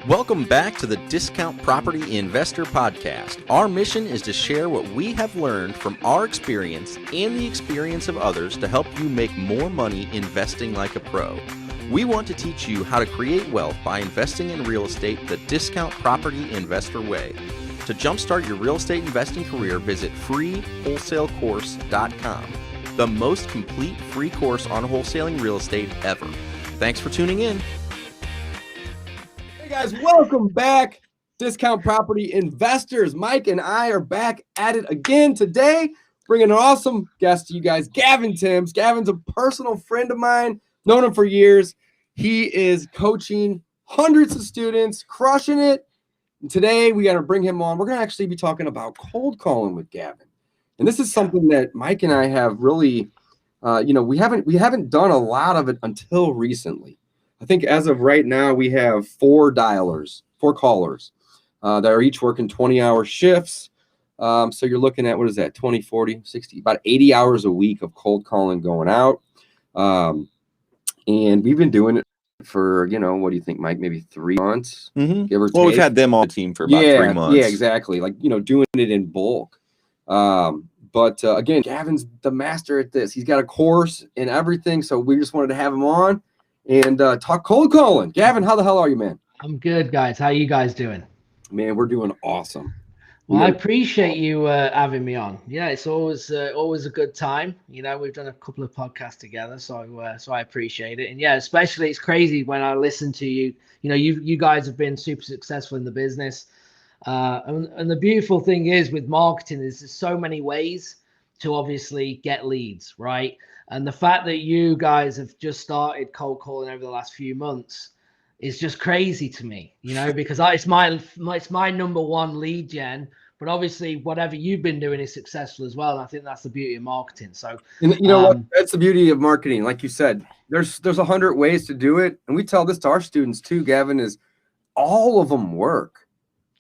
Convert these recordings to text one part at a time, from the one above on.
Welcome back to the Discount Property Investor Podcast. Our mission is to share what we have learned from our experience and the experience of others to help you make more money investing like a pro. We want to teach you how to create wealth by investing in real estate the Discount Property Investor way. To jumpstart your real estate investing career, visit freewholesalecourse.com, the most complete free course on wholesaling real estate ever. Thanks for tuning in. Hey guys, welcome back, Discount Property Investors. Mike and I are back at it again today, bringing an awesome guest to you guys, Gavin Timms. Gavin's a personal friend of mine, known him for years. He is coaching hundreds of students, crushing it. And today we got to bring him on. We're going to actually be talking about cold calling with Gavin. And this is something that Mike and I have really, we haven't done a lot of it until recently. I think as of right now, we have four callers that are each working 20-hour shifts. So you're looking at, 20, 40, 60, about 80 hours a week of cold calling going out. And we've been doing it for, what do you think, Mike? Maybe 3 months, give or take. Well, we've had them on the team for about 3 months. Yeah, exactly. Doing it in bulk. But again, Gavin's the master at this. He's got a course and everything. So we just wanted to have him on and talk cold calling. Gavin, how the hell are you, man? I'm good, guys. How you guys doing? Man, we're doing awesome. Well, I appreciate you having me on. Yeah, it's always a good time. We've done a couple of podcasts together, so I appreciate it. And yeah, especially it's crazy when I listen to you. You guys have been super successful in the business. And the beautiful thing is with marketing is there's so many ways to obviously get leads, right? And the fact that you guys have just started cold calling over the last few months is just crazy to me, because it's my number one lead gen. But obviously, whatever you've been doing is successful as well. And I think that's the beauty of marketing. So, what? That's the beauty of marketing. Like you said, there's 100 ways to do it, and we tell this to our students too. Gavin, is all of them work.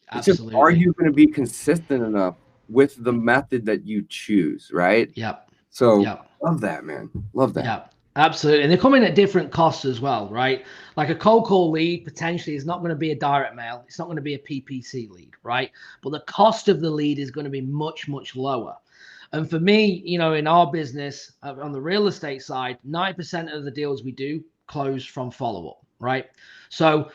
It's absolutely. Just, are you going to be consistent enough with the method that you choose, right? Yep. So love that, man. Love that. Yeah, absolutely. And they come in at different costs as well, right? Like a cold call lead potentially is not going to be a direct mail. It's not going to be a PPC lead, right? But the cost of the lead is going to be much, much lower. And for me, in our business on the real estate side, 90% of the deals we do close from follow-up, right? So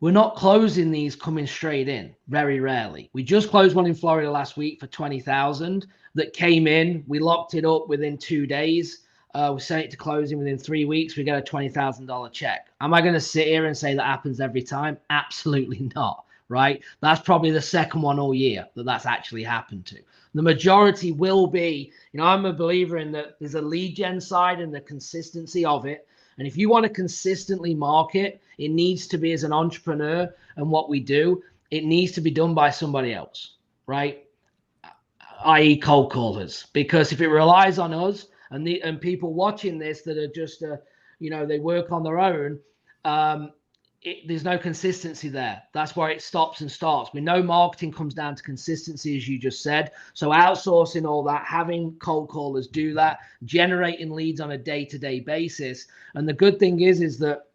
we're not closing these coming straight in, very rarely. We just closed one in Florida last week for $20,000 that came in. We locked it up within 2 days. We sent it to closing within 3 weeks. We get a $20,000 check. Am I going to sit here and say that happens every time? Absolutely not, right? That's probably the second one all year that's actually happened to. The majority will be, I'm a believer in that there's a lead gen side and the consistency of it. And if you want to consistently market, it needs to be as an entrepreneur and what we do, it needs to be done by somebody else, right? I.e. cold callers. Because if it relies on us and people watching this that are just, they work on their own, there's no consistency there. That's where it stops and starts. We know marketing comes down to consistency, as you just said. So outsourcing all that, having cold callers do that, generating leads on a day-to-day basis. And the good thing is that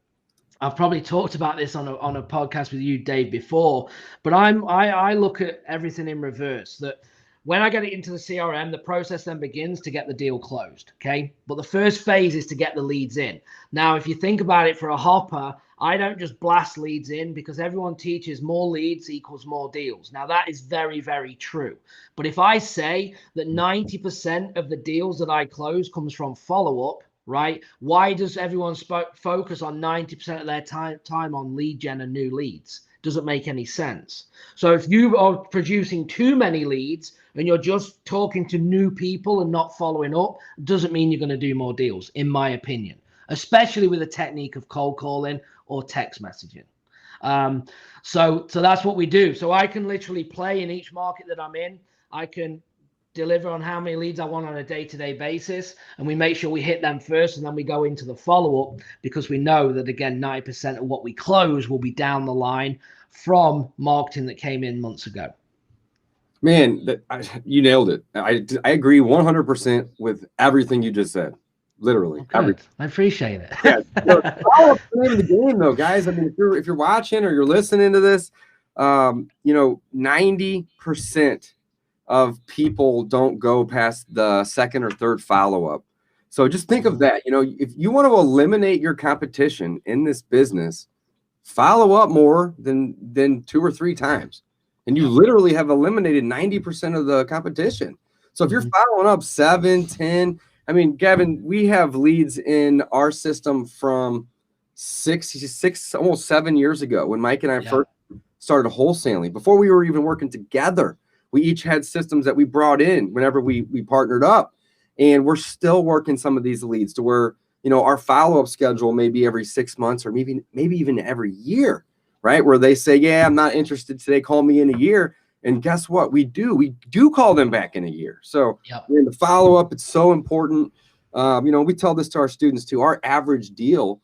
I've probably talked about this on a podcast with you, Dave, before, but I look at everything in reverse. That when I get it into the CRM, the process then begins to get the deal closed, okay? But the first phase is to get the leads in. Now, if you think about it for a hopper, I don't just blast leads in because everyone teaches more leads equals more deals. Now, that is very, very true. But if I say that 90% of the deals that I close comes from follow-up, right? Why does everyone focus on 90% of their time on lead gen and new leads? Doesn't make any sense. So if you are producing too many leads and you're just talking to new people and not following up, doesn't mean you're going to do more deals, in my opinion, especially with the technique of cold calling or text messaging. So that's what we do. So I can literally play in each market that I'm in. I can deliver on how many leads I want on a day-to-day basis, and we make sure we hit them first, and then we go into the follow-up because we know that, again, 90% of what we close will be down the line from marketing that came in months ago. Man, you nailed it. I agree 100% with everything you just said. literally. Good. I appreciate it. Yeah, follow-up's the name of the game, though, guys. I mean, if you're watching or you're listening to this, 90% of people don't go past the second or third follow-up. So just think of that. If you want to eliminate your competition in this business, follow up more than 2 or 3 times, and you literally have eliminated 90% of the competition. So if you're following up 7, 10, I mean, Gavin, we have leads in our system from 6, almost 7 years ago when Mike and I first started wholesaling. Before we were even working together, we each had systems that we brought in whenever we partnered up, and we're still working some of these leads to where our follow-up schedule may be every 6 months or maybe even every year, right? Where they say, yeah, I'm not interested today, call me in a year. And guess what? We do call them back in a year. So in the follow-up, it's so important. We tell this to our students too. Our average deal,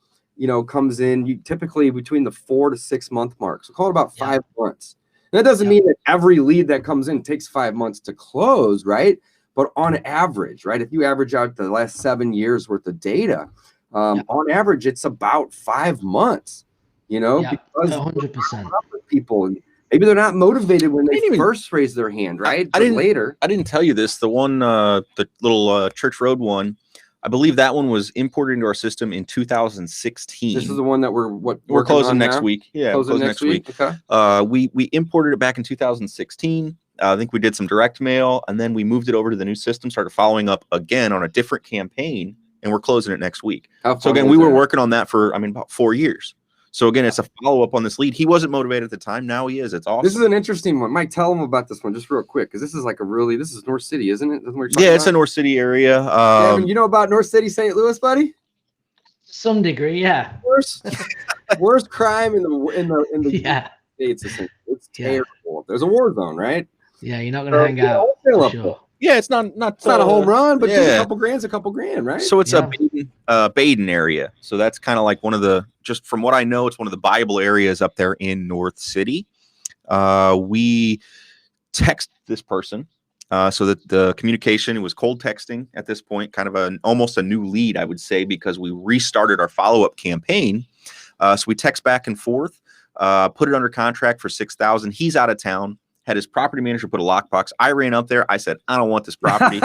comes in typically between the 4 to 6 month mark. So call it about 5 months. And that doesn't mean that every lead that comes in takes 5 months to close, right? But on average, right, if you average out the last 7 years worth of data, on average, it's about 5 months, because 100%. people, and maybe they're not motivated when they first raise their hand, right? I didn't tell you this. The one, the little Church Road one, I believe that one was imported into our system in 2016. This is the one that we're closing next week. Yeah, closing next week. Okay. We imported it back in 2016. I think we did some direct mail, and then we moved it over to the new system, started following up again on a different campaign, and we're closing it next week. So again, we were working on that for, about 4 years. So again, it's a follow-up on this lead. He wasn't motivated at the time. Now he is. It's awesome. This is an interesting one. Mike, tell him about this one just real quick, because this is this is North City, isn't it? It's a North City area. Gavin, you know about North City, St. Louis, buddy? Some degree, yeah. Worst crime in the States. It's terrible. There's a war zone, right? Yeah, you're not gonna hang out. For sure. Yeah, it's not a home run, but a couple grand, right? So it's a Baden area. So that's kind of like one of the, just from what I know, it's one of the Bible areas up there in North City. We text this person so that the communication, it was cold texting at this point, kind of almost a new lead, I would say, because we restarted our follow-up campaign. So we text back and forth, put it under contract for $6,000. He's out of town. Had his property manager put a lockbox. I ran up there. I said, I don't want this property.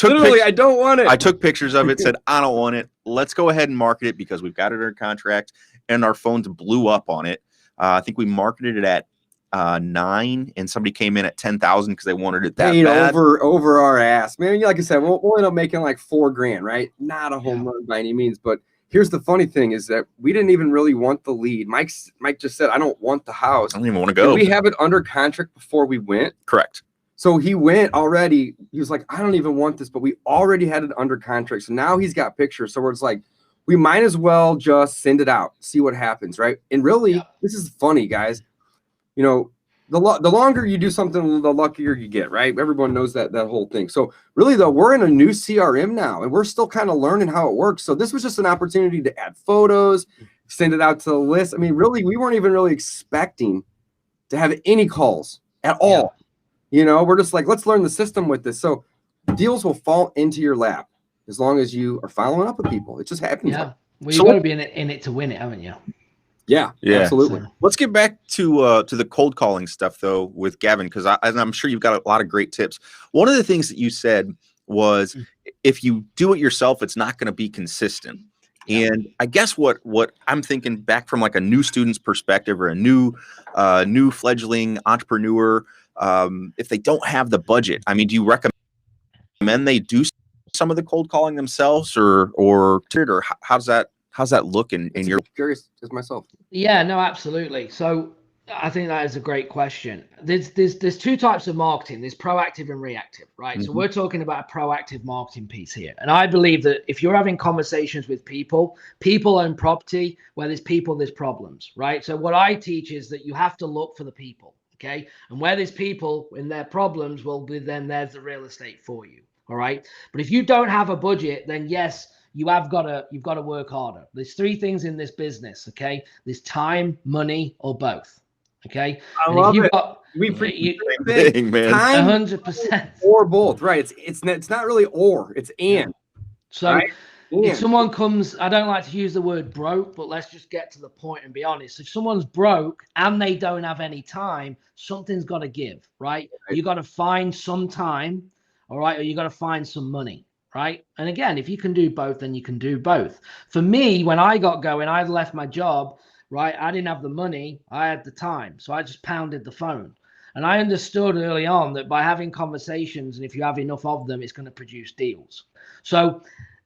Literally, I don't want it. I took pictures of it, said, I don't want it. Let's go ahead and market it because we've got it under contract. And our phones blew up on it. I think we marketed it at 9, and somebody came in at 10,000 because they wanted it that bad. Over our ass, man. Like I said, we'll end up making like $4,000, right? Not a home run by any means, but here's the funny thing is that we didn't even really want the lead. Mike just said, I don't want the house. I don't even want to go. And we have it under contract before we went. Correct. So he went already. He was like, I don't even want this, but we already had it under contract. So now he's got pictures. So it's like, we might as well just send it out, see what happens, right? And really, this is funny, guys. The longer you do something, the luckier you get, right? Everyone knows that whole thing. So really, though, we're in a new CRM now, and we're still kind of learning how it works. So this was just an opportunity to add photos, send it out to the list. I mean, really, we weren't even really expecting to have any calls at all. We're just like, let's learn the system with this. So deals will fall into your lap as long as you are following up with people. It just happens. Yeah. Well, you've got to be in it to win it, haven't you? Yeah, absolutely. So let's get back to the cold calling stuff, though, with Gavin, because I'm sure you've got a lot of great tips. One of the things that you said was if you do it yourself, it's not going to be consistent. And I guess what I'm thinking back from like a new student's perspective or a new fledgling entrepreneur, if they don't have the budget, I mean, do you recommend they do some of the cold calling themselves or how's that look in your curious as myself? Yeah, no, absolutely. So I think that is a great question. There's 2 types of marketing. There's proactive and reactive, right? So we're talking about a proactive marketing piece here. And I believe that if you're having conversations with people own property. Where there's people, there's problems, right? So what I teach is that you have to look for the people, okay? And where there's people in their problems, then there's the real estate for you, all right? But if you don't have a budget, then yes, you've got to work harder. There's 3 things in this business, okay? There's time, money, or both, okay? I love it. We thing, man. Time, 100%. or both, right? It's not really or, it's and. So right? if someone comes, I don't like to use the word broke, but let's just get to the point and be honest. If someone's broke and they don't have any time, something's got to give, right? You got to find some time, all right, or you got to find some money, right? And again, if you can do both, then you can do both. For me, when I got going, I left my job, right? I didn't have the money, I had the time, so I just pounded the phone. And I understood early on that by having conversations, and if you have enough of them, it's going to produce deals. So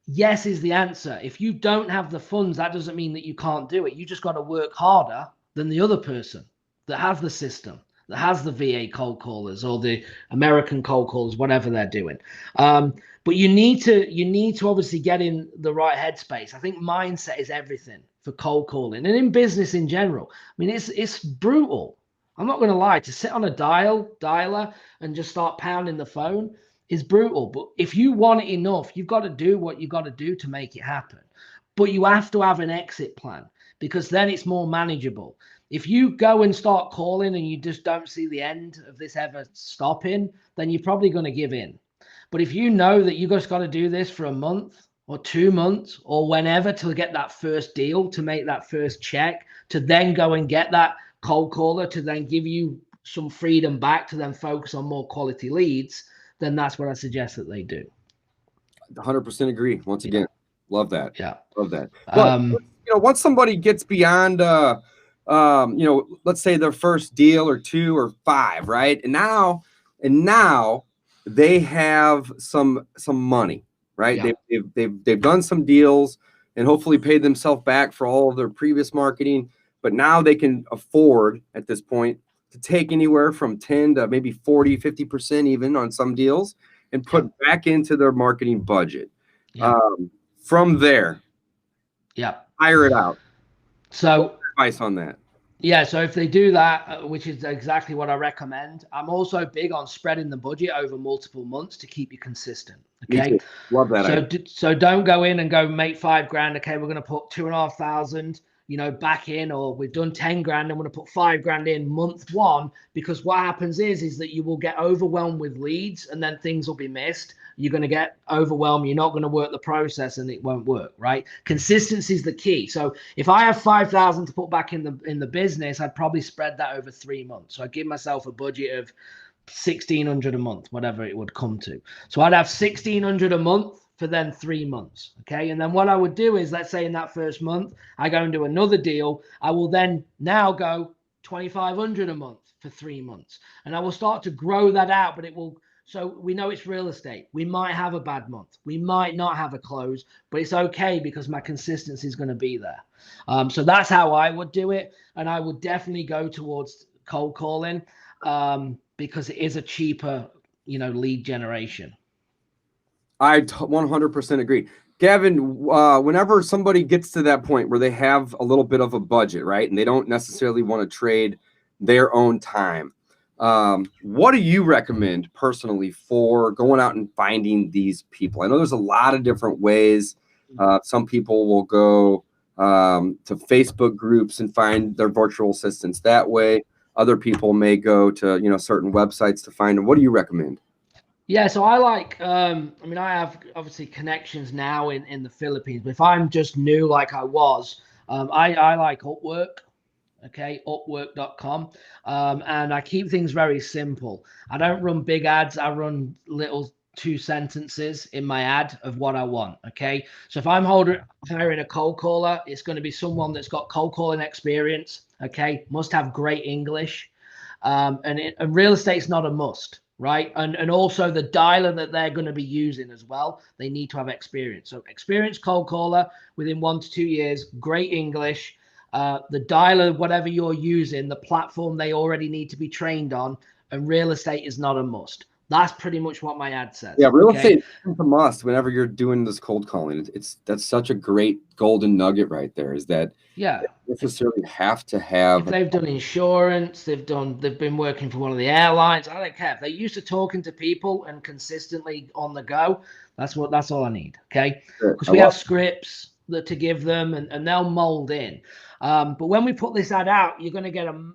yes is the answer. If you don't have the funds, that doesn't mean that you can't do it. You just got to work harder than the other person that has the system, that has the VA cold callers or the American cold callers, whatever they're doing. But you need to obviously get in the right headspace. I think mindset is everything for cold calling and in business in general. I mean, it's brutal. I'm not going to lie, to sit on a dialer and just start pounding the phone is brutal. But if you want it enough, you've got to do what you got to do to make it happen. But you have to have an exit plan, because then it's more manageable. If you go and start calling and you just don't see the end of this ever stopping, then you're probably going to give in. But if you know that you just got to do this for a month or 2 months or whenever to get that first deal, to make that first check, to then go and get that cold caller, to then give you some freedom back to then focus on more quality leads, then that's what I suggest that they do. 100% agree. Once again, love that. Yeah, love that. But once somebody gets beyond, let's say their first deal or 2 or 5, right? And now they have some money, right? Yeah. They've done some deals and hopefully paid themselves back for all of their previous marketing. But now they can afford at this point to take anywhere from 10 to maybe 40, 50% even on some deals and put back into their marketing budget. From there, hire it out. So what's your advice on that? Yeah, so if they do that, which is exactly what I recommend, I'm also big on spreading the budget over multiple months to keep you consistent. Okay, love that. So don't go in and go make $5,000. Okay, we're going to put 2,500. Back in, or we've done 10 grand, I'm going to put 5 grand in month 1, because what happens is that you will get overwhelmed with leads and then things will be missed. You're going to get overwhelmed. You're not going to work the process and it won't work, right? Consistency is the key. So if I have 5,000 to put back in the business, I'd probably spread that over 3 months. So I'd give myself a budget of 1,600 a month, whatever it would come to. So I'd have 1,600 a month for then 3 months. Okay. And then what I would do is, let's say in that first month, I go and do another deal. I will then now go 2,500 a month for 3 months. And I will start to grow that out, but it will, so we know it's real estate. We might have a bad month. We might not have a close, but it's okay because my consistency is going to be there. So that's how I would do it. And I would definitely go towards cold calling because it is a cheaper, lead generation. I 100% agree. Gavin, whenever somebody gets to that point where they have a little bit of a budget, right, and they don't necessarily want to trade their own time, what do you recommend personally for going out and finding these people? I know there's a lot of different ways. Some people will go to Facebook groups and find their virtual assistants that way. Other people may go to, certain websites to find them. What do you recommend? Yeah, so I like, I have obviously connections now in the Philippines, but if I'm just new like I was, I like Upwork, okay, upwork.com, and I keep things very simple. I don't run big ads. I run little 2 sentences in my ad of what I want, okay? So if I'm hiring a cold caller, it's going to be someone that's got cold calling experience, okay, must have great English, and real estate's not a must. Right. And also the dialer that they're going to be using as well. They need to have experience. So experienced cold caller within 1 to 2 years, great English, the dialer, whatever you're using, the platform they already need to be trained on, and real estate is not a must. That's pretty much what my ad says. Yeah, real estate is a must whenever you're doing this cold calling. That's such a great golden nugget right there, is that you necessarily have to have. If they've done insurance, they've been working for one of the airlines. I don't care. If they're used to talking to people and consistently on the go, that's all I need. Okay. Because we have scripts to give them and they'll mold in. But when we put this ad out, you're going to get a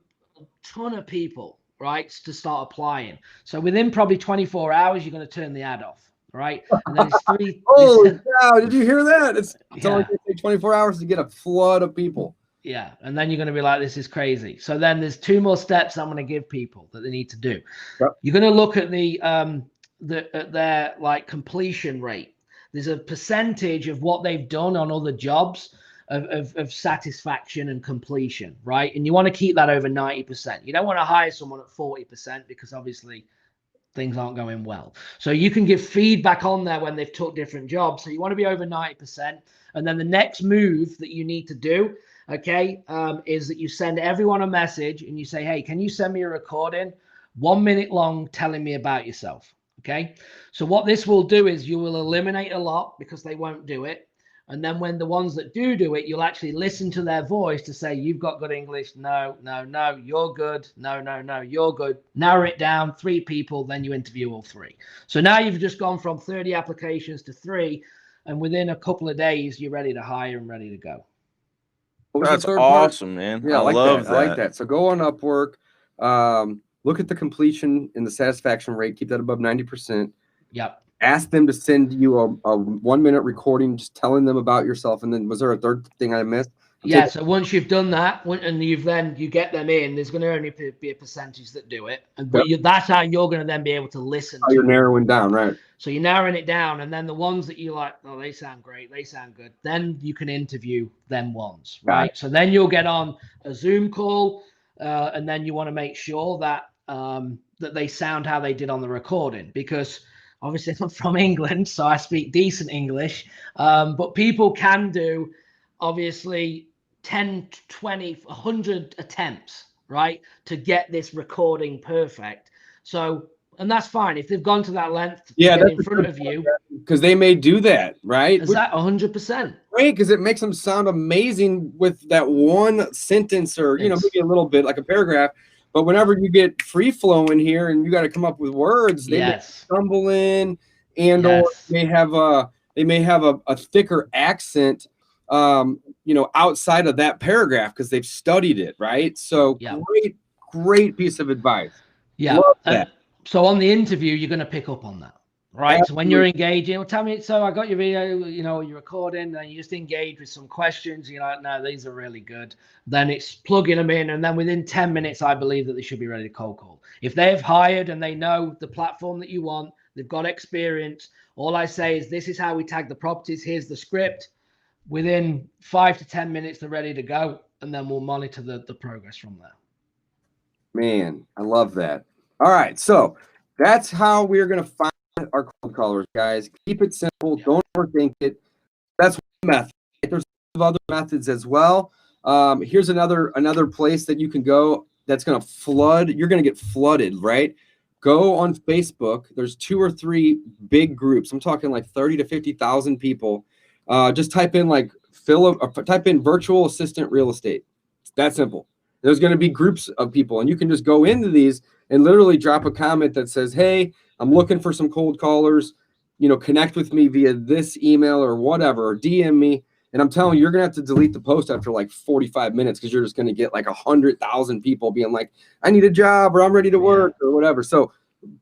ton of people, right, to start applying. So within probably 24 hours, you're going to turn the ad off. right? And then it's three. Holy cow! Did you hear that? It's Yeah. only going to take 24 hours to get a flood of people. Yeah, and then you're going to be like, this is crazy. So then there's 2 more steps I'm going to give people that they need to do. Yep. You're going to look at their like completion rate. There's a percentage of what they've done on other jobs of satisfaction and completion, right? And you want to keep that over 90%. You don't want to hire someone at 40% because obviously things aren't going well. So you can give feedback on there when they've took different jobs. So you want to be over 90%. And then the next move that you need to do, okay, is that you send everyone a message and you say, hey, can you send me a recording 1 minute long telling me about yourself? Okay. So what this will do is you will eliminate a lot because they won't do it. And then when the ones that do it, you'll actually listen to their voice to say, you've got good English. No, no, no, you're good. No, no, no, you're good. Narrow it down, 3 people, then you interview all 3. So now you've just gone from 30 applications to 3. And within a couple of days, you're ready to hire and ready to go. That's awesome, man. Yeah, I love that. I like that. So go on Upwork, look at the completion and the satisfaction rate, keep that above 90%. Yep. Ask them to send you a 1 minute recording, just telling them about yourself. And then was there a third thing I missed? Yeah, so once you've done that, and you get them in, there's going to only be a percentage that do it, but that's how you're going to then be able to listen. How you're narrowing down, right? So you're narrowing it down, and then the ones that you like, oh, they sound great, they sound good. Then you can interview them ones, right? So then you'll get on a Zoom call, and then you want to make sure that that they sound how they did on the recording, because obviously I'm from England, so I speak decent English, but people can do obviously 10, 20, 100 attempts, right, to get this recording perfect. So, and that's fine if they've gone to that length to get in front of you, because they may do that, right? Is that 100%? Great, because it makes them sound amazing with that one sentence, or maybe a little bit like a paragraph. But whenever you get free flowing here and you got to come up with words, they may stumble in, and or they may have a thicker accent, outside of that paragraph because they've studied it, right? So great piece of advice. Yeah. Love that. So on the interview, you're going to pick up on that, right? Absolutely. So when you're engaging, well, tell me, so I got your video, you're recording, and you just engage with some questions. You're like, no, these are really good. Then it's plugging them in. And then within 10 minutes, I believe that they should be ready to cold call. If they've hired and they know the platform that you want, they've got experience. All I say is, this is how we tag the properties. Here's the script. Within 5 to 10 minutes, they're ready to go. And then we'll monitor the progress from there. Man, I love that. All right. So that's how we're going to find our cold callers, guys. Keep it simple. Don't overthink it. That's one method. There's other methods as well. Here's another place that you can go that's going to flood. You're going to get flooded, right? Go on Facebook. There's 2 or 3 big groups. I'm talking like 30 to 50,000 people. Just type in type in virtual assistant real estate. It's that simple. There's going to be groups of people, and you can just go into these and literally drop a comment that says, hey, I'm looking for some cold callers, connect with me via this email or whatever, or DM me. And I'm telling you, you're going to have to delete the post after like 45 minutes because you're just going to get like 100,000 people being like, I need a job, or I'm ready to work, or whatever. So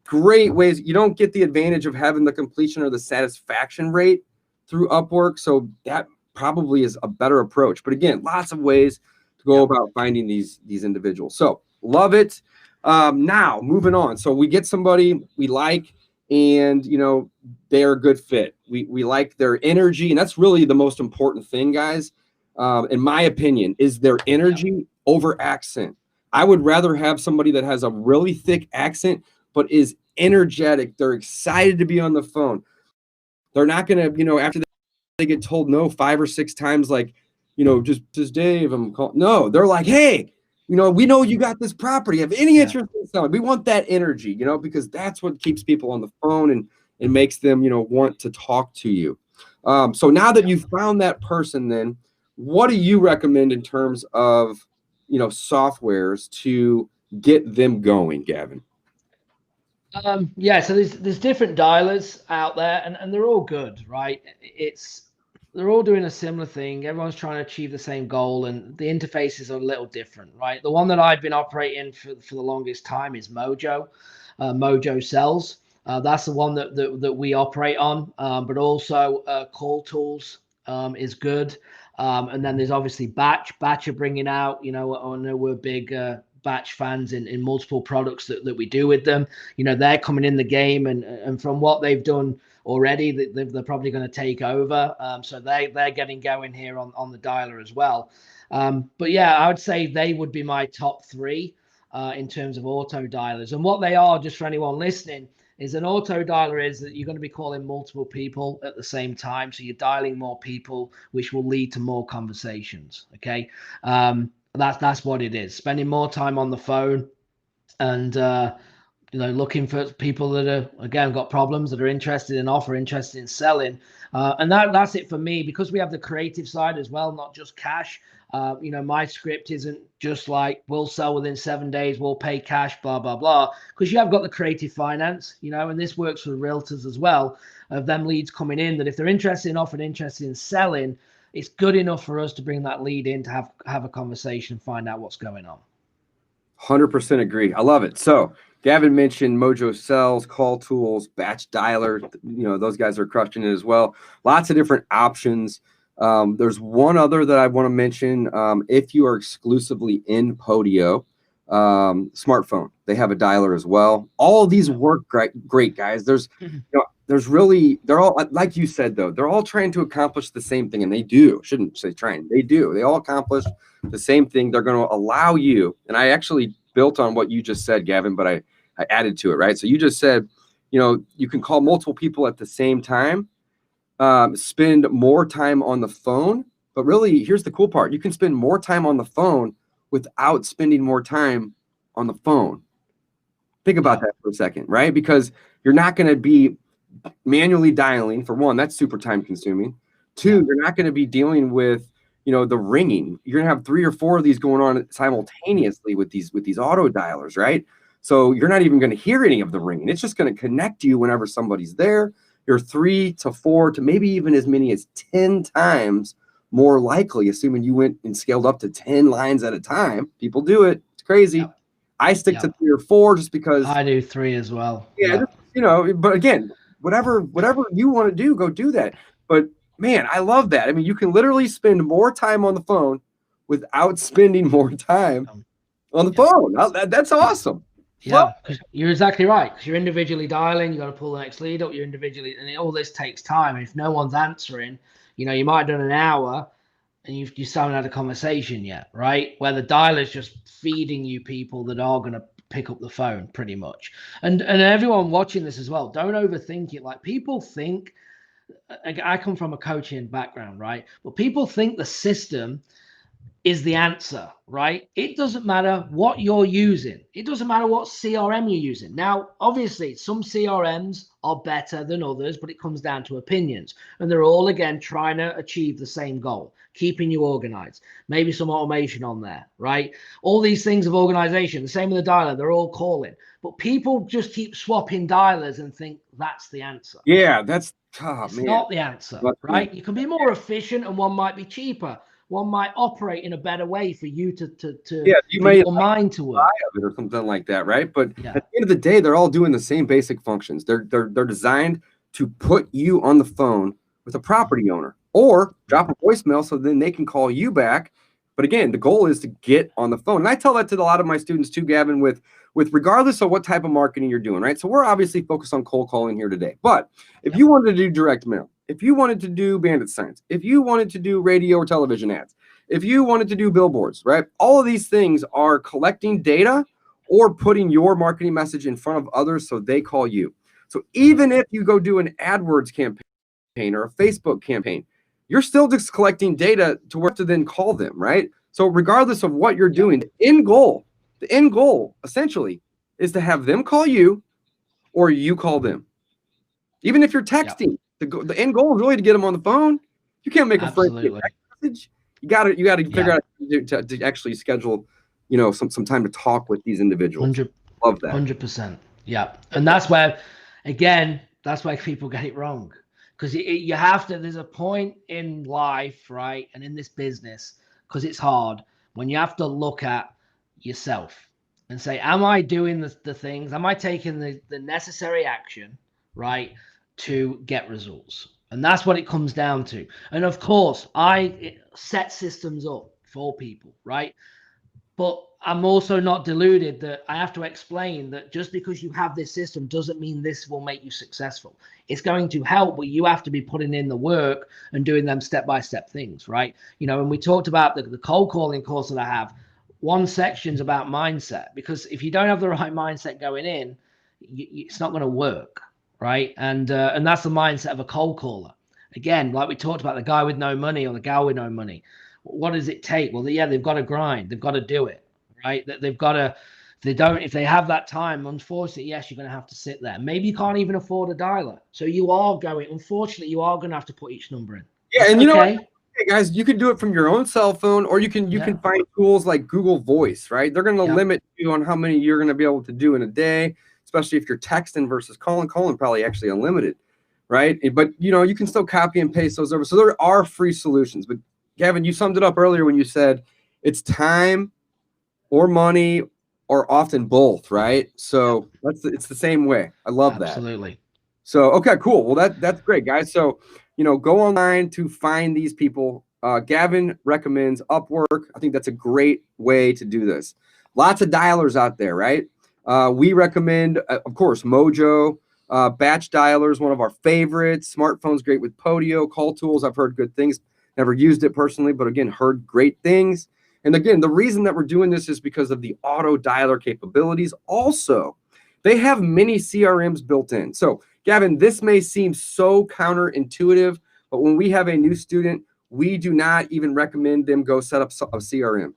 great ways. You don't get the advantage of having the completion or the satisfaction rate through Upwork. So that probably is a better approach. But again, lots of ways to go about finding these individuals. So love it. Now moving on. So we get somebody we like, and they're a good fit. We like their energy, and that's really the most important thing, guys. In my opinion, is their energy over accent. I would rather have somebody that has a really thick accent but is energetic. They're excited to be on the phone. They're not gonna, after they get told no 5 or 6 times, like, just Dave, I'm calling. No, they're like, hey, we know you got this property. Have any interest in selling? We want that energy, because that's what keeps people on the phone and makes them, want to talk to you. So now that you've found that person, then what do you recommend in terms of, softwares to get them going, Gavin? So there's different dialers out there, and they're all good, right? They're all doing a similar thing. Everyone's trying to achieve the same goal, and the interfaces are a little different, right? The one that I've been operating for the longest time is Mojo. Mojo sells. That's the one that we operate on, but also Call Tools is good. And then there's obviously Batch are bringing out, I know we're big Batch fans in multiple products that we do with them. They're coming in the game, and from what they've done already, they're probably going to take over. So they're getting going here on the dialer as well. But yeah, I would say they would be my top three in terms of auto dialers. And what they are, just for anyone listening, is an auto dialer is that you're going to be calling multiple people at the same time. So you're dialing more people, which will lead to more conversations. Okay. That's what it is. Spending more time on the phone and, looking for people that are, again, got problems, that are interested in offer, interested in selling. And that's it for me, because we have the creative side as well, not just cash. My script isn't just like, we'll sell within 7 days, we'll pay cash, blah, blah, blah. Because you have got the creative finance, and this works for realtors as well, of them leads coming in, that if they're interested in offering, interested in selling, it's good enough for us to bring that lead in to have a conversation, find out what's going on. 100% agree. I love it. So Gavin mentioned Mojo Sells, Call Tools, Batch Dialer. Those guys are crushing it as well. Lots of different options. There's one other that I want to mention. If you are exclusively in Podio, smartphone, they have a dialer as well. All of these work great, guys. There's really, they're all, like you said, though, they're all trying to accomplish the same thing, and they do. Shouldn't say trying. They do. They all accomplish the same thing. They're going to allow you, and I actually built on what you just said, Gavin, but I added to it, right? So you just said, you can call multiple people at the same time, spend more time on the phone. But really, here's the cool part. You can spend more time on the phone without spending more time on the phone. Think about that for a second, right? Because you're not going to be manually dialing. For one, that's super time consuming. Two, you're not going to be dealing with, the ringing. You're going to have 3 or 4 of these going on simultaneously with these auto dialers, right? So you're not even going to hear any of the ringing. It's just going to connect you whenever somebody's there. You're 3 to 4 to maybe even as many as 10 times more likely, assuming you went and scaled up to 10 lines at a time. People do it. It's crazy. Yep. I stick to 3 or 4 just because I do 3 as well. Yeah. But again, whatever you want to do, go do that. But man, I love that. I mean, you can literally spend more time on the phone without spending more time on the phone. That's awesome. Yeah, because you're exactly right. Because you're individually dialing, you got to pull the next lead up. You're individually, and all this takes time. If no one's answering, you might have done an hour, and you still haven't had a conversation yet, right? Where the dialer's just feeding you people that are going to pick up the phone, pretty much. And everyone watching this as well, don't overthink it. Like, people think, I come from a coaching background, right? But people think the system is the answer, right? It doesn't matter what you're using. It doesn't matter what CRM you're using. Now, obviously, some CRMs are better than others, but it comes down to opinions. And they're all, again, trying to achieve the same goal, keeping you organized. Maybe some automation on there, right? All these things of organization, the same with the dialer, they're all calling. But people just keep swapping dialers and think that's the answer. Yeah, it's not the answer, right? You can be more efficient, and one might be cheaper. One might operate in a better way for you to you may your mind to work or something like that, right? But at the end of the day, they're all doing the same basic functions. They're designed to put you on the phone with a property owner, or drop a voicemail so then they can call you back. But again, the goal is to get on the phone. And I tell that to a lot of my students too, Gavin, with regardless of what type of marketing you're doing, right? So we're obviously focused on cold calling here today. But if you wanted to do direct mail, if you wanted to do bandit signs, if you wanted to do radio or television ads, if you wanted to do billboards, right? All of these things are collecting data or putting your marketing message in front of others so they call you. So even if you go do an AdWords campaign or a Facebook campaign, you're still just collecting data to where to then call them, right? So regardless of what you're doing, the end goal essentially is to have them call you or you call them. Even if you're texting, the end goal is really to get them on the phone. You can't make a first text message. You got to figure out to actually schedule, some time to talk with these individuals. Love that. 100%. Yeah, and that's where, again, that's why people get it wrong, because you have to. There's a point in life, right, and in this business, because it's hard, when you have to look at yourself and say, am I doing the things? Am I taking the necessary action, right, to get results? And that's what it comes down to. And of course, I set systems up for people, right? But I'm also not deluded that I have to explain that just because you have this system doesn't mean this will make you successful. It's going to help, but you have to be putting in the work and doing them step-by-step things, right? You know, and we talked about the cold calling course that I have. One section's about mindset, because if you don't have the right mindset going in, it's not going to work, right? And that's the mindset of a cold caller. Again, like we talked about, the guy with no money or the gal with no money. What does it take? Well, yeah, they've got to grind. They've got to do it, right? They've got to, if they have that time, unfortunately, yes, you're going to have to sit there. Maybe you can't even afford a dialer. So unfortunately, you are going to have to put each number in. Yeah. And you know what? Hey guys, you can do it from your own cell phone, or you can find tools like Google Voice, right? They're going to limit you on how many you're going to be able to do in a day, especially if you're texting versus calling. Calling probably actually unlimited, right? But you know, you can still copy and paste those over. So there are free solutions. But Gavin, you summed it up earlier when you said it's time or money or often both, right? So it's the same way. I love that. Absolutely. So, okay, cool. Well, that's great, guys. So, you know, go online to find these people. Gavin recommends Upwork. I think that's a great way to do this. Lots of dialers out there, right? We recommend, of course, Mojo. Batch Dialer is one of our favorites. Smartphone's great with Podio. Call Tools, I've heard good things. Never used it personally, but again, heard great things. And again, the reason that we're doing this is because of the auto dialer capabilities. Also, they have many CRMs built in. So, Gavin, this may seem so counterintuitive, but when we have a new student, we do not even recommend them go set up a CRM.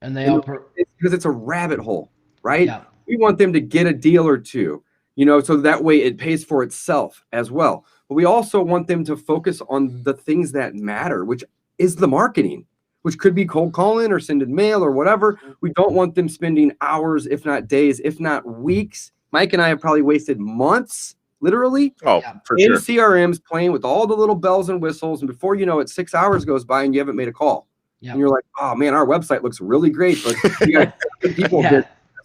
And because it's a rabbit hole, right? Yeah. We want them to get a deal or two, you know, so that way it pays for itself as well. But we also want them to focus on the things that matter, which is the marketing, which could be cold calling or sending mail or whatever. We don't want them spending hours, if not days, if not weeks. Mike and I have probably wasted months, literally, for in sure. CRMs playing with all the little bells and whistles. And before you know it, 6 hours goes by and you haven't made a call. Yeah. And you're like, oh man, our website looks really great, but we got 7 people this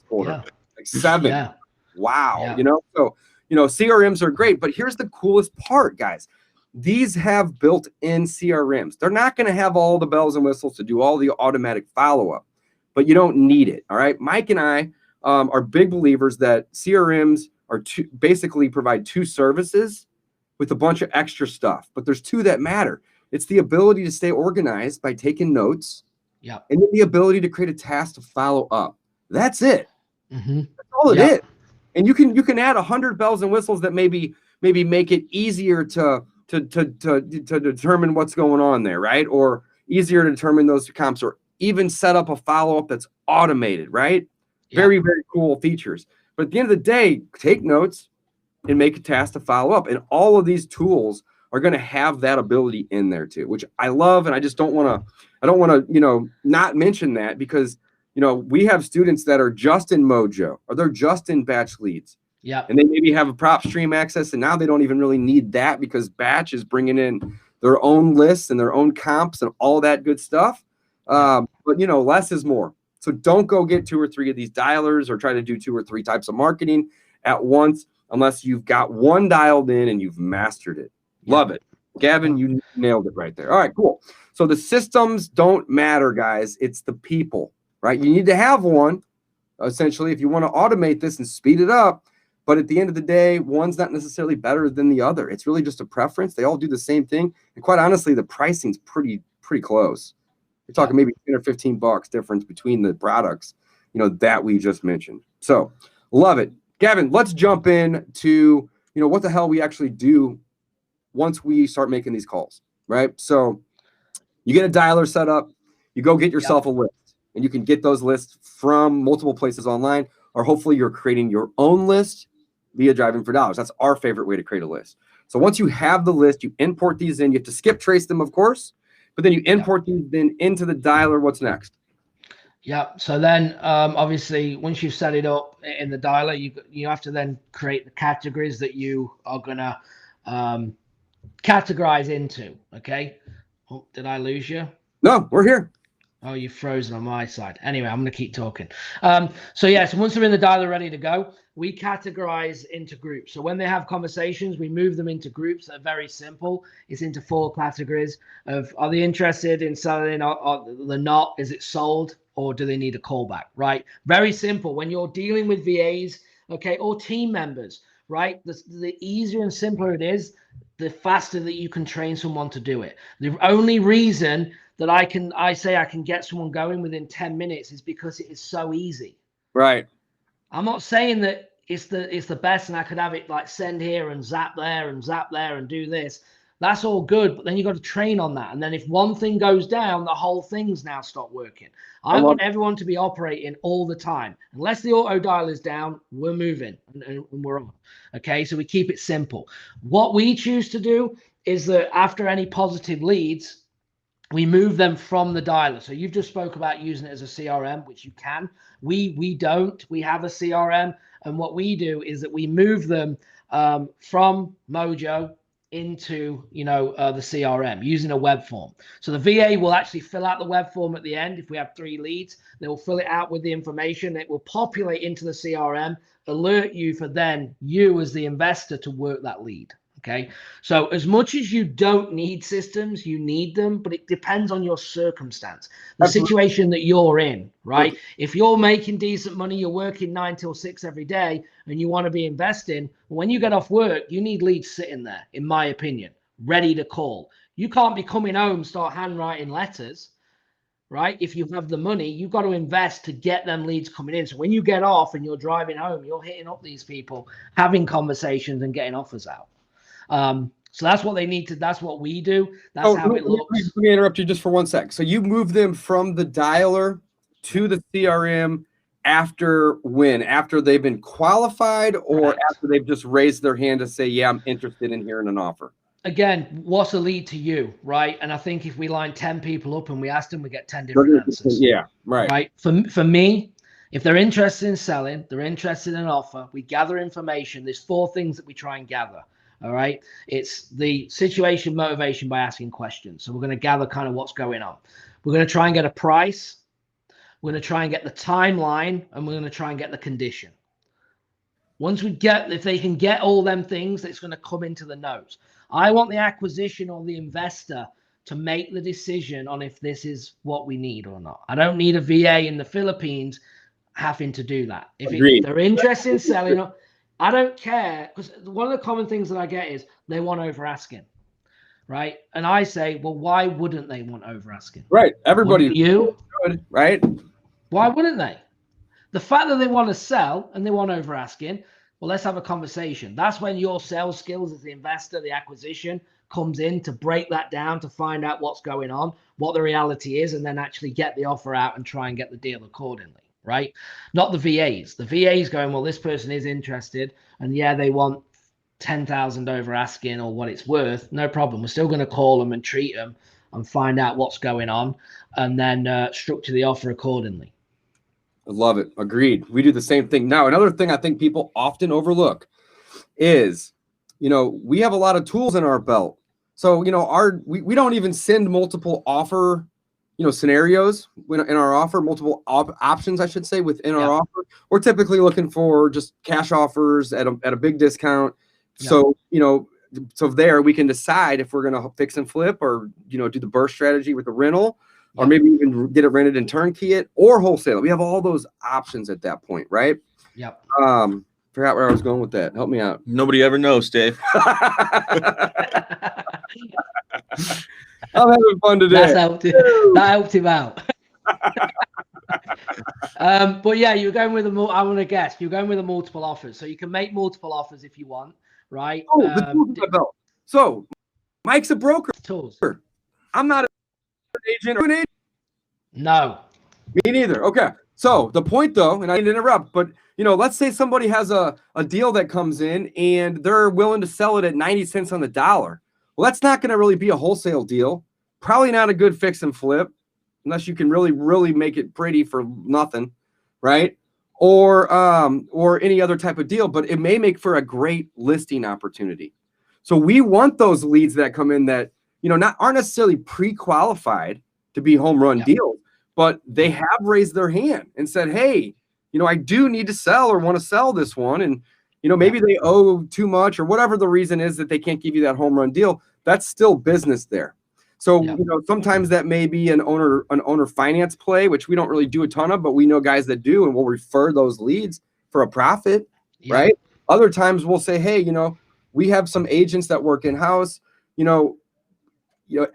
quarter. Like 7. Yeah. Wow. Yeah. You know, so, you know, CRMs are great, but here's the coolest part, guys. These have built-in CRMs. They're not going to have all the bells and whistles to do all the automatic follow-up, but you don't need it. All right. Mike and I are big believers that CRMs are basically provide 2 services with a bunch of extra stuff, but there's 2 that matter. It's the ability to stay organized by taking notes, and then the ability to create a task to follow up. That's it. That's all it is. And you can add 100 bells and whistles that maybe make it easier to determine what's going on there, right? Or easier to determine those comps, or even set up a follow-up that's automated, right? Very, very cool features. But at the end of the day, take notes and make a task to follow up. And all of these tools are going to have that ability in there too, which I love. And I just don't want to, you know, not mention that, because, you know, we have students that are just in Mojo, or they're just in Batch Leads. Yeah. And they maybe have a prop stream access, and now they don't even really need that, because Batch is bringing in their own lists and their own comps and all that good stuff. But, you know, less is more. So don't go get 2 or 3 of these dialers or try to do 2 or 3 types of marketing at once, unless you've got one dialed in and you've mastered it. Love it. Gavin, you nailed it right there. All right, cool. So the systems don't matter, guys. It's the people, right? You need to have one, essentially, if you want to automate this and speed it up. But at the end of the day, one's not necessarily better than the other. It's really just a preference. They all do the same thing. And quite honestly, the pricing's pretty close. You're talking maybe 10 or 15 bucks difference between the products, you know, that we just mentioned. So love it. Gavin, let's jump in to, you know, what the hell we actually do once we start making these calls, right? So you get a dialer set up, you go get yourself a list, and you can get those lists from multiple places online, or hopefully you're creating your own list via Driving for Dollars. That's our favorite way to create a list. So once you have the list, you import these in. You have to skip trace them, of course, but then you import these then into the dialer. What's next? Yeah. So then, obviously, once you've set it up in the dialer, you have to then create the categories that you are gonna categorize into. Okay. Oh, did I lose you? No, we're here. Oh, you've frozen on my side. Anyway, I'm going to keep talking. So once they're in the dialer ready to go, we categorize into groups. So when they have conversations, we move them into groups that are very simple. It's into 4 categories of, are they interested in selling, or they're not, is it sold, or do they need a callback, right? Very simple. When you're dealing with VAs, okay, or team members, right? The easier and simpler it is, the faster that you can train someone to do it. The only reason that I say I can get someone going within 10 minutes is because it is so easy. Right. I'm not saying that it's the best and I could have it like send here and zap there and do this. That's all good, but then you got to train on that. And then if one thing goes down, the whole thing's now stopped working. I want everyone to be operating all the time. Unless the auto dial is down, we're moving and we're on. Okay, so we keep it simple. What we choose to do is that after any positive leads, we move them from the dialer. So you've just spoke about using it as a CRM, which you can. We don't. We have a CRM, and what we do is that we move them from Mojo into the CRM using a web form. So the VA will actually fill out the web form at the end. If we have 3 leads, they will fill it out with the information. It will populate into the CRM, alert you for then you as the investor to work that lead. Okay, so as much as you don't need systems, you need them, but it depends on your circumstance, the situation that you're in, right? If you're making decent money, you're working 9 till 6 every day, and you want to be investing, when you get off work, you need leads sitting there, in my opinion, ready to call. You can't be coming home, start handwriting letters, right? If you have the money, you've got to invest to get them leads coming in. So when you get off and you're driving home, you're hitting up these people, having conversations and getting offers out. So that's what they need to, that's what we do. That's how it looks. Let me interrupt you just for 1 sec. So you move them from the dialer to the CRM after they've been qualified, or after they've just raised their hand to say, yeah, I'm interested in hearing an offer? Again, what's a lead to you, right? And I think if we line 10 people up and we ask them, we get 10 different answers. Yeah, right. Right. For me, if they're interested in selling, they're interested in an offer, we gather information. There's 4 things that we try and gather. All right. It's the situation, motivation by asking questions. So we're going to gather kind of what's going on. We're going to try and get a price. We're going to try and get the timeline, and we're going to try and get the condition. Once we get, if they can get all them things, it's going to come into the notes. I want the acquisition or the investor to make the decision on if this is what we need or not. I don't need a VA in the Philippines having to do that. If they're interested in selling, I don't care, because one of the common things that I get is they want over asking, right? And I say, well, why wouldn't they want over asking? Right. Everybody, you good, right? Why wouldn't they? The fact that they want to sell and they want over asking, well, let's have a conversation. That's when your sales skills as the investor, the acquisition, comes in to break that down, to find out what's going on, what the reality is, and then actually get the offer out and try and get the deal accordingly. Right? Not the VAs. The VAs going, well, this person is interested, and yeah, they want 10,000 over asking or what it's worth. No problem. We're still going to call them and treat them and find out what's going on, and then structure the offer accordingly. I love it. Agreed. We do the same thing. Now, another thing I think people often overlook is, we have a lot of tools in our belt. So, we don't even send multiple offer scenarios in our offer, multiple options, I should say, within our offer. We're typically looking for just cash offers at a big discount. So, so there we can decide if we're going to fix and flip, or, do the burst strategy with the rental, or maybe even get it rented and turnkey it, or wholesale. We have all those options at that point, right? Yep. Forgot where I was going with that. Help me out. Nobody ever knows, Dave. I'm having fun today. That helped him out. But yeah, you're going with I want to guess. You're going with a multiple offers. So you can make multiple offers if you want, right? Oh, the tools in my belt. So Mike's a broker. Tools. I'm not an agent. Or an agent. No. Me neither. Okay. So the point, though, and I didn't interrupt, but let's say somebody has a deal that comes in and they're willing to sell it at 90 cents on the dollar. Well, that's not going to really be a wholesale deal. Probably not a good fix and flip, unless you can really, really make it pretty for nothing, right? Or any other type of deal, but it may make for a great listing opportunity. So we want those leads that come in that, aren't necessarily pre-qualified to be home run deals, but they have raised their hand and said, hey, I do need to sell or want to sell this one. And, maybe they owe too much or whatever the reason is that they can't give you that home run deal. That's still business there. So, sometimes that may be an owner finance play, which we don't really do a ton of, but we know guys that do, and we'll refer those leads for a profit, right? Other times we'll say, hey, we have some agents that work in-house,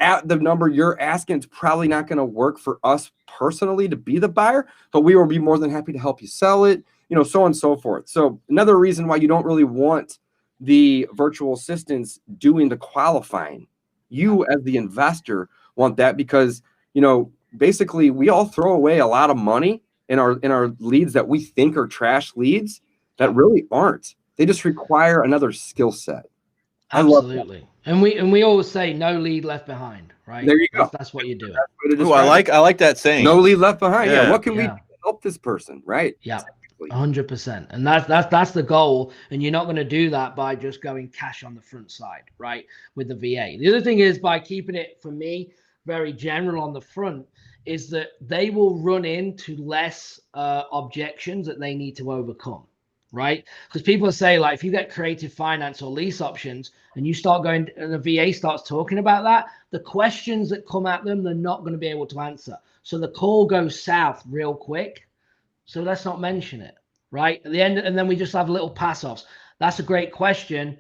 at the number you're asking, it's probably not going to work for us personally to be the buyer, but we will be more than happy to help you sell it, so on and so forth. So another reason why you don't really want the virtual assistants doing the qualifying. You as the investor want that because, basically we all throw away a lot of money in our leads that we think are trash leads that really aren't. They just require another skill set. Absolutely. And we always say no lead left behind, right? There you go. That's what you do. Ooh, I like that saying. No lead left behind. Yeah. What can we do Yeah. to help this person? Right. Yeah. 100%. And that's the goal. And you're not going to do that by just going cash on the front side, right? With the VA. The other thing is by keeping it, for me, very general on the front, is that they will run into less objections that they need to overcome, right? Because people say, like, if you get creative finance or lease options and you start going and the VA starts talking about that, the questions that come at them, they're not going to be able to answer. So the call goes south real quick. So let's not mention it, right? At the end, and then we just have little pass-offs. That's a great question.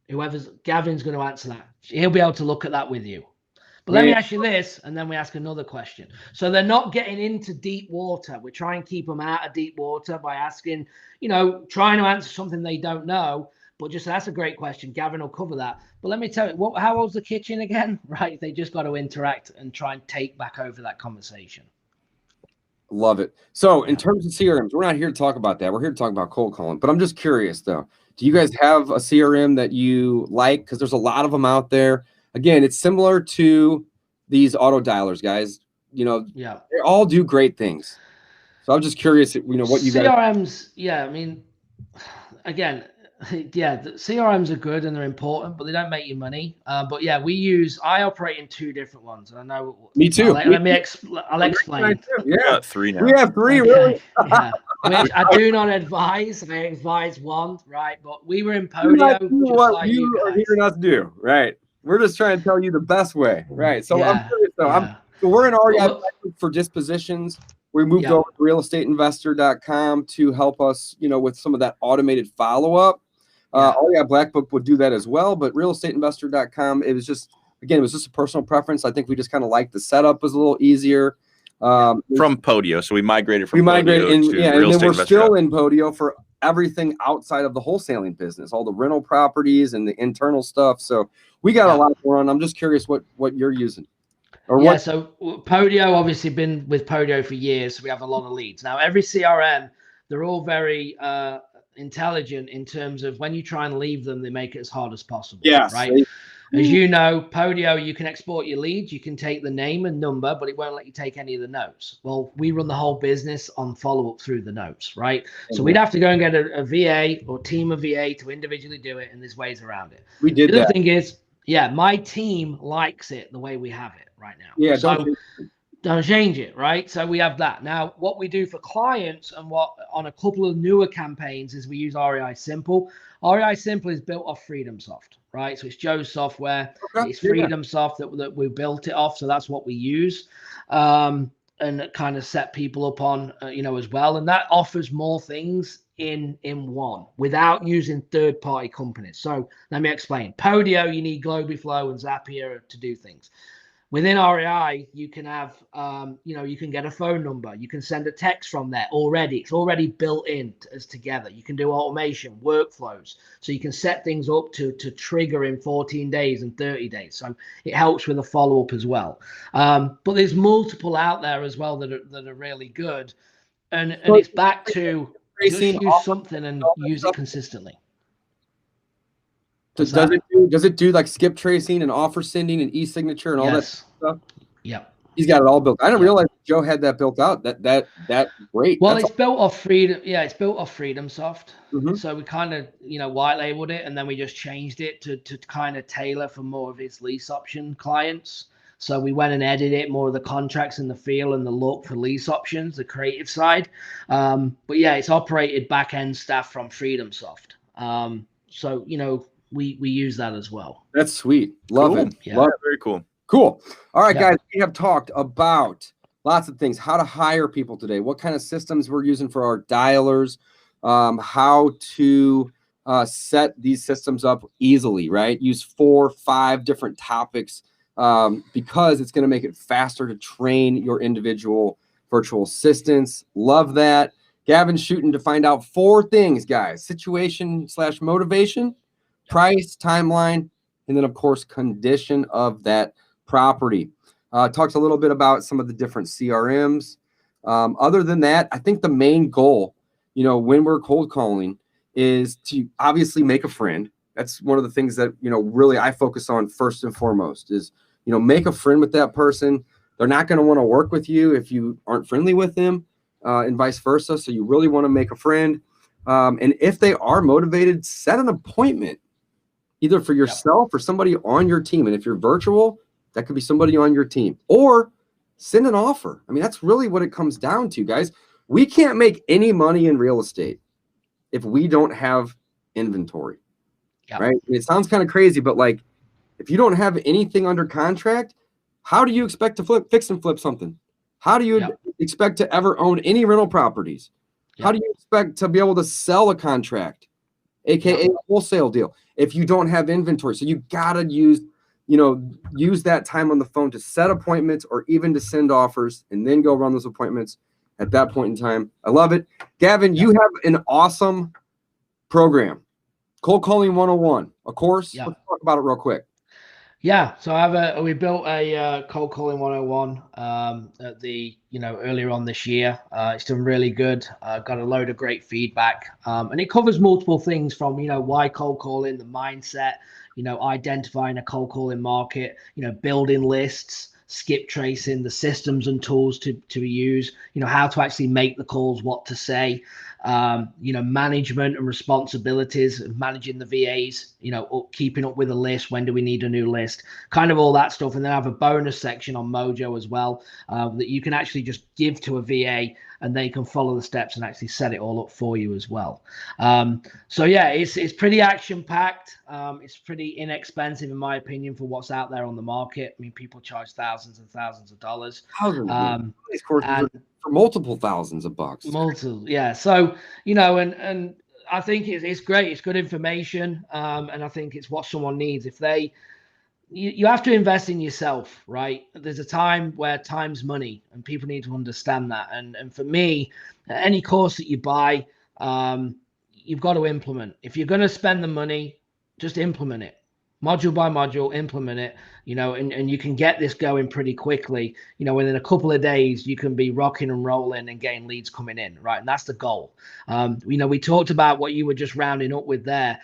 Gavin's going to answer that. He'll be able to look at that with you. But let me ask you this, and then we ask another question. So they're not getting into deep water. We try and keep them out of deep water by asking, trying to answer something they don't know. But just that's a great question. Gavin will cover that. But let me tell you, how old's the kitchen again? Right? They just got to interact and try and take back over that conversation. Love it. So in terms of CRMs, we're not here to talk about that. We're here to talk about cold calling. But I'm just curious, though. Do you guys have a CRM that you like? Because there's a lot of them out there. Again, it's similar to these auto dialers, guys. They all do great things. So I'm just curious, what you guys. CRMs, I mean, again, the CRMs are good and they're important, but they don't make you money. But I operate in two different ones, and I know. Me too. I'll explain. We got three now. We have three, really. Which I do not advise. I advise one, right? But we were in Podio. What you are here not to do, right? We're just trying to tell you the best way, right? So I'm curious, though. So we're in REI for dispositions. We moved over to realestateinvestor.com to help us, with some of that automated follow-up. REI Black Book would do that as well, but realestateinvestor.com, it was just a personal preference. I think we just kind of liked the setup was a little easier. From Podio, so we migrated from Podio to and then we're still in Podio for everything outside of the wholesaling business, all the rental properties and the internal stuff. So we got a lot going on. I'm just curious what you're using. So Podio, obviously been with Podio for years. So we have a lot of leads. Now, every CRM, they're all very intelligent in terms of when you try and leave them, they make it as hard as possible. Right. As you know, Podio, you can export your leads. You can take the name and number, but it won't let you take any of the notes. Well, we run the whole business on follow-up through the notes, right? So we'd have to go and get a VA or team of VA to individually do it, and there's ways around it. We did that. The other thing is, my team likes it the way we have it right now. Yeah, so don't change it, right? So we have that. Now, what we do for clients and what on a couple of newer campaigns is we use REI Simple. REI Simple is built off FreedomSoft, right? So it's Joe's software. Okay. It's FreedomSoft that we built it off. So that's what we use and kind of set people up on, as well. And that offers more things in one without using third-party companies. So let me explain. Podio, you need Globiflow and Zapier to do things. Within REI, you can have, you can get a phone number. You can send a text from there already. It's already built in as together. You can do automation, workflows. So you can set things up to trigger in 14 days and 30 days. So it helps with a follow-up as well. But there's multiple out there as well that are really good. And it's back to just use something and use it consistently. Does it do like skip tracing and offer sending and e-signature and all that stuff? Yeah. He's got it all built. I didn't realize Joe had that built out. That great. Well, it's built off Freedom. Yeah, it's built off FreedomSoft. Mm-hmm. So we kind of, white labeled it, and then we just changed it to kind of tailor for more of his lease option clients. So we went and edited more of the contracts and the feel and the look for lease options, the creative side. But yeah, it's operated back end staff from FreedomSoft. So, we use that as well. That's sweet. Love Cool. it. Yeah. Love it. Very cool. Cool. All right, Yeah. guys, we have talked about lots of things, how to hire people today, what kind of systems we're using for our dialers, how to set these systems up easily, right? Use 4 or 5 different topics because it's going to make it faster to train your individual virtual assistants. Love that. Gavin's shooting to find out 4 things, guys: situation/motivation, price, timeline, and then, of course, condition of that property. Talks a little bit about some of the different CRMs. Other than that, I think the main goal, when we're cold calling, is to obviously make a friend. That's one of the things that, really I focus on first and foremost is, make a friend with that person. They're not going to want to work with you if you aren't friendly with them, and vice versa. So you really want to make a friend. And if they are motivated, set an appointment either for yourself or somebody on your team. And if you're virtual, that could be somebody on your team, or send an offer. I mean, that's really what it comes down to, guys. We can't make any money in real estate if we don't have inventory, right? It sounds kind of crazy, but like, if you don't have anything under contract, how do you expect to fix and flip something? How do you expect to ever own any rental properties? How do you expect to be able to sell a contract, aka a wholesale deal, if you don't have inventory? So you gotta use that time on the phone to set appointments or even to send offers and then go run those appointments at that point in time. I love it. Gavin, you have an awesome program, Cold Calling 101, a course. Let's talk about it real quick. Yeah, so we built a Cold Calling 101 at the earlier on this year. It's done really good. Got a load of great feedback, and it covers multiple things from why cold calling, the mindset, identifying a cold calling market, building lists, skip tracing, the systems and tools to use, how to actually make the calls, what to say, management and responsibilities of managing the VAs, keeping up with a list. When do we need a new list? Kind of all that stuff. And then I have a bonus section on Mojo as well, that you can actually just give to a VA and they can follow the steps and actually set it all up for you as well. So yeah, it's pretty action packed. It's pretty inexpensive in my opinion for what's out there on the market. I mean, people charge thousands and thousands of dollars. These courses are for multiple thousands of bucks. Yeah. So, and I think it's great. It's good information. And I think it's what someone needs. If you have to invest in yourself, right? There's a time where time's money and people need to understand that. And for me, any course that you buy, you've got to implement. If you're going to spend the money, just implement it. Module by module, implement it, and you can get this going pretty quickly. Within a couple of days, you can be rocking and rolling and getting leads coming in, right? And that's the goal. We talked about what you were just rounding up with there,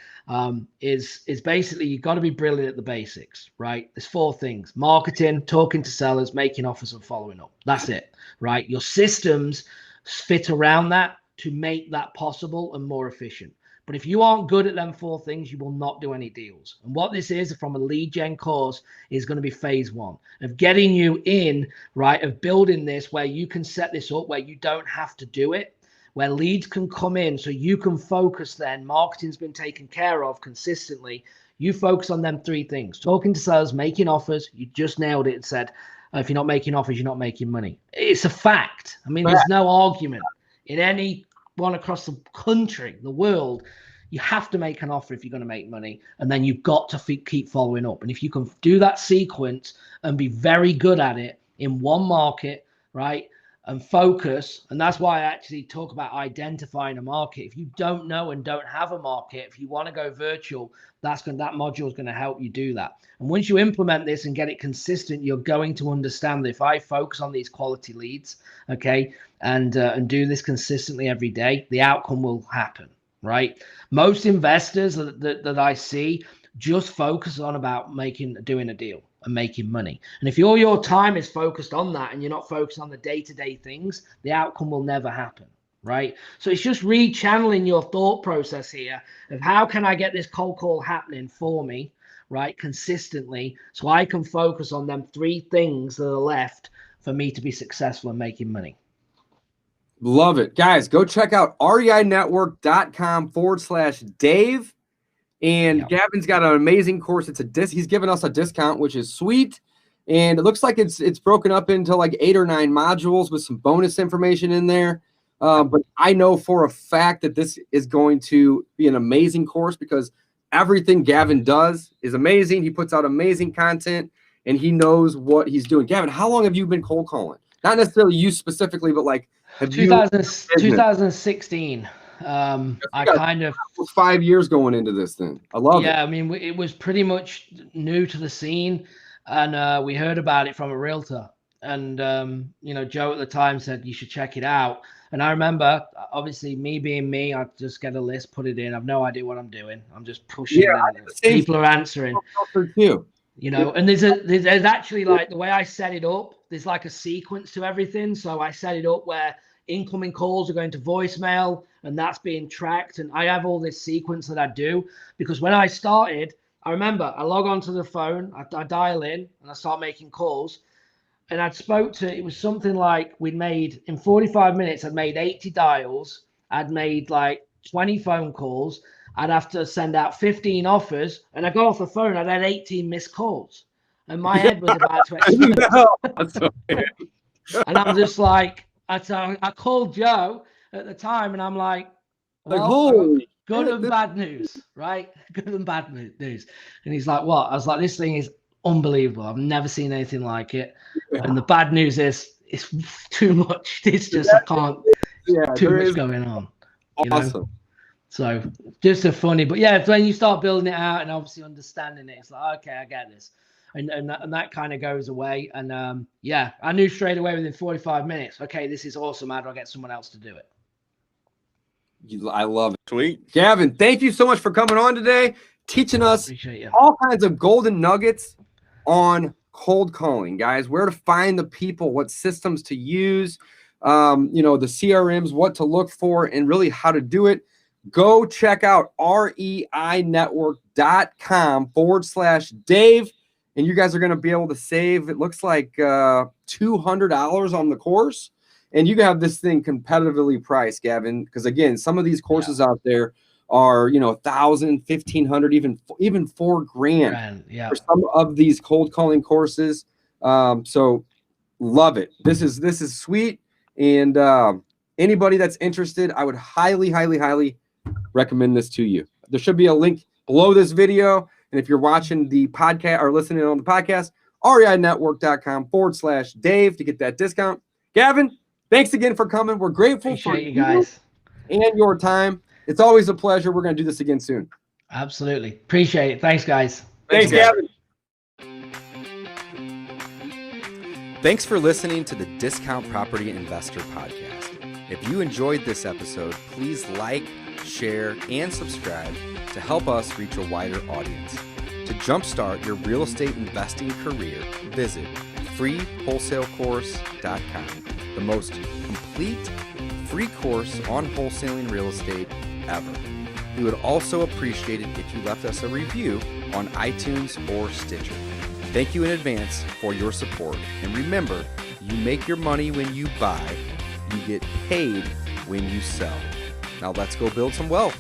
is basically you've got to be brilliant at the basics, right? There's 4 things: marketing, talking to sellers, making offers, and following up. That's it, right? Your systems fit around that to make that possible and more efficient. But if you aren't good at them 4 things, you will not do any deals. And what this is from a lead gen course is going to be phase 1 of getting you in, right, of building this where you can set this up, where you don't have to do it, where leads can come in so you can focus then. Marketing's been taken care of consistently. You focus on them 3 things: talking to sellers, making offers. You just nailed it and said, if you're not making offers, you're not making money. It's a fact. I mean, there's no argument in any one across the country, the world. You have to make an offer if you're going to make money, and then you've got to keep following up. And if you can do that sequence and be very good at it in one market, right, and focus, and that's why I actually talk about identifying a market. If you don't know and don't have a market, if you want to go virtual, that module is going to help you do that. And once you implement this and get it consistent, you're going to understand that if I focus on these quality leads, okay, and do this consistently every day, the outcome will happen, right? Most investors that I see just focus on about doing a deal and making money. And if your time is focused on that and you're not focused on the day-to-day things, the outcome will never happen, right? So it's just rechanneling your thought process here of how can I get this cold call happening for me, right, consistently, so I can focus on them 3 things that are left for me to be successful in making money. Love it. Guys, go check out reinetwork.com/Dave. And Gavin's got an amazing course. He's given us a discount, which is sweet. And it looks like it's broken up into like 8 or 9 modules with some bonus information in there. But I know for a fact that this is going to be an amazing course because everything Gavin does is amazing. He puts out amazing content and he knows what he's doing. Gavin, how long have you been cold calling? Not necessarily you specifically, but like 2016. I kind of was 5 years going into this thing. I love it. Yeah, I mean, it was pretty much new to the scene, and we heard about it from a realtor. And you know, Joe at the time said you should check it out. And I remember, obviously, me being me, I just get a list, put it in. I've no idea what I'm doing. I'm just pushing. Yeah, people are answering. You know, and there's actually, like, the way I set it up, there's like a sequence to everything. So I set it up where incoming calls are going to voicemail and that's being tracked. And I have all this sequence that I do because when I started, I remember I log onto the phone, I dial in and I start making calls. And it was something like we'd made in 45 minutes, I'd made 80 dials. I'd made like 20 phone calls. I'd have to send out 15 offers, and I got off the phone. I'd had 18 missed calls, and my head was about to explode. And I'm just like, I called Joe at the time, and I'm like, well, good and bad news, right? Good and bad news. And he's like, what? I was like, this thing is unbelievable. I've never seen anything like it. Yeah. And the bad news is it's too much. It's just I can't. Too much going on. Awesome. Know? So just a funny, but yeah, when you start building it out and obviously understanding it, it's like, okay, I get this. And that kind of goes away. And yeah, I knew straight away within 45 minutes, okay, this is awesome. How do I get someone else to do it? I love it. Sweet. Gavin, thank you so much for coming on today, teaching us all kinds of golden nuggets on cold calling, guys, where to find the people, what systems to use, you know, the CRMs, what to look for, and really how to do it. Go check out reinetwork.com/Dave, and you guys are going to be able to save, it looks like $200 on the course, and you can have this thing competitively priced, Gavin, because again, some of these courses out there are, you know, 1,000, 1,500, even $4,000 for some of these cold calling courses. So love it. This is sweet, and anybody that's interested, I would highly recommend this to you. There should be a link below this video. And if you're watching the podcast or listening on the podcast, reinetwork.com/Dave to get that discount. Gavin, thanks again for coming. We're grateful for you guys and your time. It's always a pleasure. We're going to do this again soon. Absolutely. Appreciate it. Thanks, guys. Thanks, Gavin. Thanks for listening to the Discount Property Investor Podcast. If you enjoyed this episode, please like, share, and subscribe to help us reach a wider audience. To jumpstart your real estate investing career, visit freewholesalecourse.com, the most complete free course on wholesaling real estate ever. We would also appreciate it if you left us a review on iTunes or Stitcher. Thank you in advance for your support. And remember, you make your money when you buy, you get paid when you sell. Now let's go build some wealth.